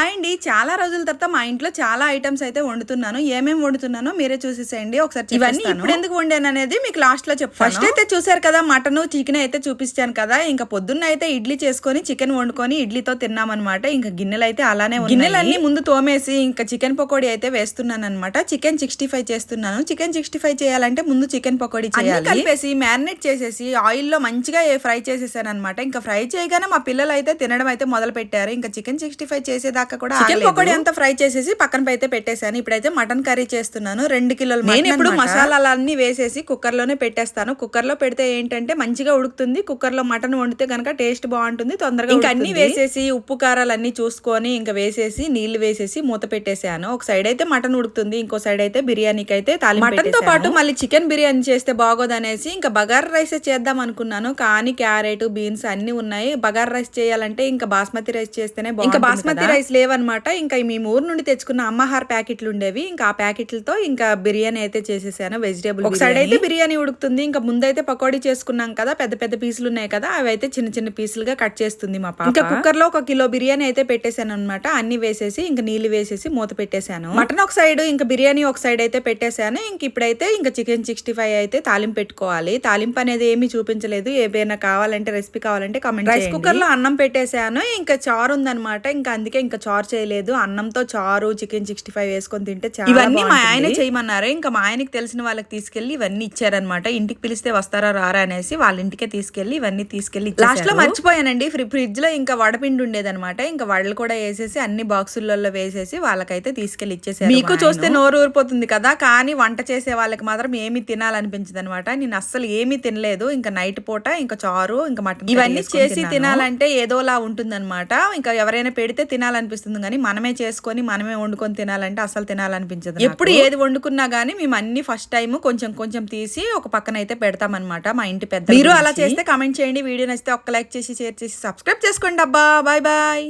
Hi అండి, చాలా రోజుల తర్వాత మా ఇంట్లో చాలా ఐటమ్స్ అయితే వండుతున్నాను. ఏమేమి వండుతున్నానో మీరే చూసేసేయండి ఒకసారి. ఇవన్నీ ఇప్పుడు ఎందుకు వండాను అనేది మీకు లాస్ట్ లో చెప్తాను. ఫస్ట్ అయితే చూసారు కదా, మటన్ చికెన్ అయితే చూపించాను కదా. ఇంకా పొద్దున్న అయితే ఇడ్లీ చేసుకొని చికెన్ వండుకొని ఇడ్లీతో తిన్నామన్నమాట. ఇంకా గిన్నెలు అయితే అలానే గిన్నెలన్నీ ముందు తోమేసి ఇంకా చికెన్ పకోడీ అయితే వేస్తున్నాను అనమాట. చికెన్ 65 చేస్తున్నాను. చికెన్ 65 చేయాలంటే ముందు చికెన్ పకోడీ చేయాలి. కలిపేసి మ్యారినేట్ చేసేసి ఆయిల్ లో మంచిగా ఫ్రై చేసేసాను అనమాట. ఇంకా ఫ్రై చేయగానే మా పిల్లలు అయితే తినడం అయితే మొదలు పెట్టారు. ఇంకా చికెన్ 65 చేసేదాకా కూడా చికెన్ పకోడీ అంతా ఫ్రై చేసేసి పక్కన అయితే పెట్టేశాను. ఇప్పుడైతే మటన్ కర్రీ చేస్తున్నాను. 2 కిలోలు. నేను ఇప్పుడు మసాలాలన్నీ వేసేసి కుక్కర్ లోనే పెట్టేస్తాను. కుక్కర్ లో పెడితే ఏంటంటే మంచిగా ఉడుకుతుంది. కుక్కర్ లో మటన్ వండితే కనుక టేస్ట్ బాగుంటుంది, తొందరగా. ఇంకా అన్ని వేసేసి ఉప్పు కారాలు అన్ని చూసుకొని ఇంకా వేసేసి నీళ్లు వేసేసి మూత పెట్టేసాను. ఒక సైడ్ అయితే మటన్ ఉడుకుతుంది, ఇంకో సైడ్ అయితే బిర్యానీకి అయితే తాలింపు. మటన్ తో పాటు మళ్ళీ చికెన్ బిర్యానీ చేస్తే బాగోదు అనేసి ఇంకా బగారా రైస్ చేద్దాం అనుకున్నాను. కానీ క్యారెట్ బీన్స్ అన్ని ఉన్నాయి. బగారా రైస్ చేయాలంటే ఇంకా బాస్మతి రైస్ చేస్తేనే బాగుంటుంది. ఇంకా బాస్మతి రైస్ లేవన్నమాట. ఇంకా మేము ఊరు నుండి తెచ్చుకున్న అమ్మహార్ ప్యాకెట్లు ఉండేవి. ఇంకా ఆ ప్యాకెట్లతో ఇంకా బిర్యానీ అయితే చేసేసాను. వెజిటేబుల్. ఒక సైడ్ అయితే బిర్యానీ ఉడుకుతుంది. ఇంకా ముందైతే పకోడీ చేసుకున్నాం కదా, పెద్ద పెద్ద పీసులు ఉన్నాయి కదా, అవి అయితే చిన్న చిన్న పీసులుగా కట్ చేస్తుంది మా పాప. ఇంకా కుక్కర్ లో 1 కిలో బిర్యానీ అయితే పెట్టేశాను అనమాట. అన్ని వేసేసి ఇంకా నీళ్లు వేసేసి మూత పెట్టేశాను. మటన్ ఒక సైడ్ ఇంకా బిర్యానీ ఒక సైడ్ అయితే పెట్టేశాను. ఇంక ఇప్పుడైతే ఇంకా చికెన్ 65 అయితే తాలింపు పెట్టుకోవాలి. తాలింపు అనేది ఏమీ చూపించలేదు. ఏమైనా కావాలంటే రెసిపీ కావాలంటే కామెంట్ చేయండి. రైస్ కుక్కర్ లో అన్నం పెట్టేశాను. ఇంకా చారు ఉందనమాట. ఇంకా అందుకే ఇంకా చారు చేయలేదు. అన్నంతో చారు చికెన్ 65 వేసుకొని తింటే చాలా. ఇవన్నీ మా ఆయన చేయమన్నారు. ఇంకా మా ఆయనకి తెలిసిన వాళ్ళకి తీసుకెళ్లి ఇవన్నీ ఇచ్చారనమాట. ఇంటికి పిలిస్తే వస్తారా రారా అనేసి వాళ్ళ ఇంటికే తీసుకెళ్లి ఇవన్నీ తీసుకెళ్లి లాస్ట్ లో మర్చిపోయానండి. ఫ్రిడ్జ్ లో ఇంకా వడపిండి ఉండేదనమాట. ఇంకా వడలు కూడా వేసేసి అన్ని బాక్సులలో వేసేసి వాళ్ళకైతే తీసుకెళ్లి ఇచ్చేసారు. మీకు చూస్తే నోరు ఊరిపోతుంది కదా, కానీ వంట చేసే వాళ్ళకి మాత్రం ఏమి తినాలనిపించదు అనమాట. నేను అస్సలు ఏమీ తినలేదు. ఇంకా నైట్ పూట ఇంకా చారు ఇంకా మటన్ ఇవన్నీ చేసి తినాలంటే ఏదోలా ఉంటుంది అనమాట. ఇంకా ఎవరైనా పెడితే తినాలనిపిస్తుంది, కానీ మనమే చేసుకొని మనమే వండుకొని తినాలంటే అసలు తినాలనిపించదు. ఎప్పుడు ఏది వండుకున్నా గానీ మేము అన్ని ఫస్ట్ టైం కొంచెం కొంచెం తీసి ఒక పక్కన అయితే పెడతామన్నమాట మా ఇంటి పెద్ద. మీరు అలా చేస్తే కామెంట్ చేయండి. వీడియో నచ్చితే ఒక్క లైక్ చేసి షేర్ చేసి సబ్స్క్రైబ్ చేసుకోండి అబ్బా. Bye bye.